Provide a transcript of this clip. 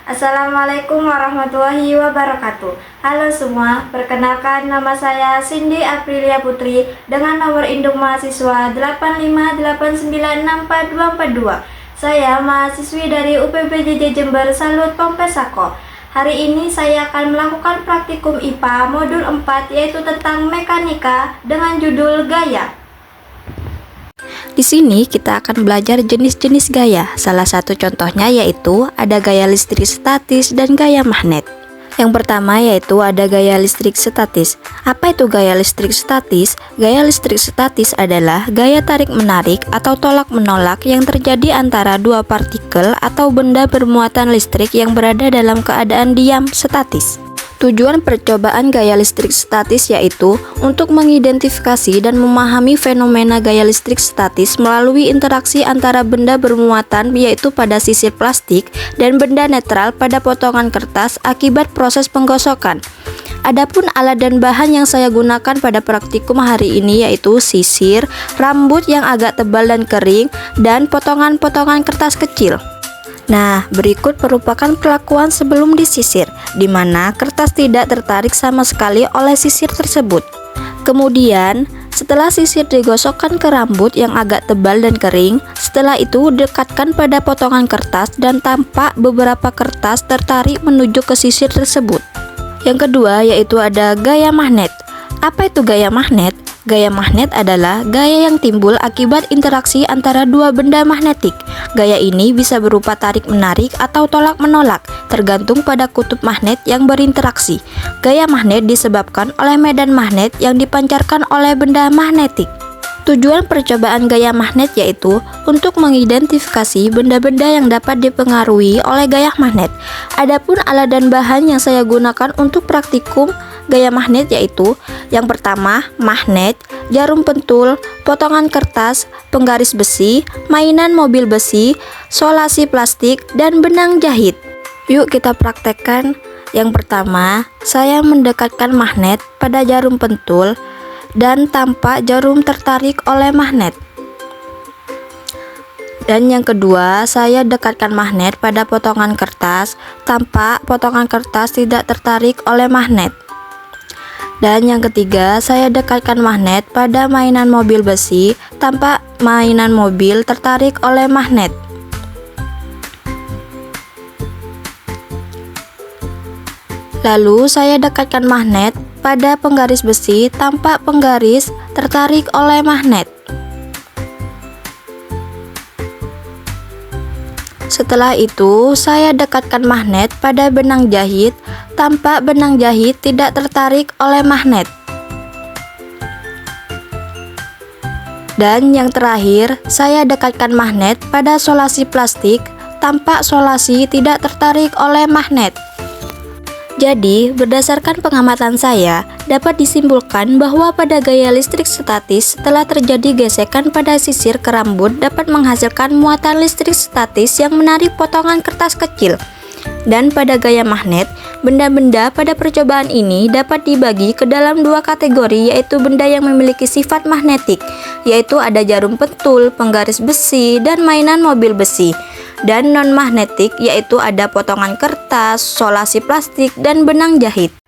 Assalamualaikum warahmatullahi wabarakatuh. Halo semua, perkenalkan nama saya Cindy Aprilia Putri dengan nomor induk mahasiswa 858964242. Saya mahasiswi dari UPBJJ Jember Salut Pompesako. Hari ini saya akan melakukan praktikum IPA modul 4 yaitu tentang mekanika dengan judul gaya. Di sini kita akan belajar jenis-jenis gaya. Salah satu contohnya yaitu ada gaya listrik statis dan gaya magnet. Yang pertama yaitu ada gaya listrik statis. Apa itu gaya listrik statis? Gaya listrik statis adalah gaya tarik-menarik atau tolak-menolak yang terjadi antara dua partikel atau benda bermuatan listrik yang berada dalam keadaan diam statis. Tujuan percobaan gaya listrik statis yaitu untuk mengidentifikasi dan memahami fenomena gaya listrik statis melalui interaksi antara benda bermuatan yaitu pada sisir plastik dan benda netral pada potongan kertas akibat proses penggosokan. Adapun alat dan bahan yang saya gunakan pada praktikum hari ini yaitu sisir, rambut yang agak tebal dan kering, dan potongan-potongan kertas kecil. Nah, berikut merupakan perlakuan sebelum disisir, di mana kertas tidak tertarik sama sekali oleh sisir tersebut. Kemudian, setelah sisir digosokkan ke rambut yang agak tebal dan kering, setelah itu dekatkan pada potongan kertas dan tampak beberapa kertas tertarik menuju ke sisir tersebut. Yang kedua yaitu ada gaya magnet. Apa itu gaya magnet? Gaya magnet adalah gaya yang timbul akibat interaksi antara dua benda magnetik. Gaya ini bisa berupa tarik-menarik atau tolak-menolak, tergantung pada kutub magnet yang berinteraksi. Gaya magnet disebabkan oleh medan magnet yang dipancarkan oleh benda magnetik. Tujuan percobaan gaya magnet yaitu untuk mengidentifikasi benda-benda yang dapat dipengaruhi oleh gaya magnet. Adapun alat dan bahan yang saya gunakan untuk praktikum gaya magnet yaitu yang pertama magnet, jarum pentul, potongan kertas, penggaris besi, mainan mobil besi, solasi plastik, dan benang jahit. Yuk kita praktekkan. Yang pertama, saya mendekatkan magnet pada jarum pentul dan tampak jarum tertarik oleh magnet. Dan yang kedua, saya dekatkan magnet pada potongan kertas, tampak potongan kertas tidak tertarik oleh magnet. Dan yang ketiga, saya dekatkan magnet pada mainan mobil besi, tampak mainan mobil tertarik oleh magnet. Lalu saya dekatkan magnet pada penggaris besi, tampak penggaris tertarik oleh magnet. Setelah itu, saya dekatkan magnet pada benang jahit, tampak benang jahit tidak tertarik oleh magnet. Dan yang terakhir, saya dekatkan magnet pada solasi plastik, tampak solasi tidak tertarik oleh magnet. Jadi, berdasarkan pengamatan saya, dapat disimpulkan bahwa pada gaya listrik statis, setelah terjadi gesekan pada sisir ke rambut dapat menghasilkan muatan listrik statis yang menarik potongan kertas kecil. Dan pada gaya magnet, benda-benda pada percobaan ini dapat dibagi ke dalam dua kategori yaitu benda yang memiliki sifat magnetik, yaitu ada jarum pentul, penggaris besi, dan mainan mobil besi. Dan non-magnetik yaitu ada potongan kertas, solasi plastik, dan benang jahit.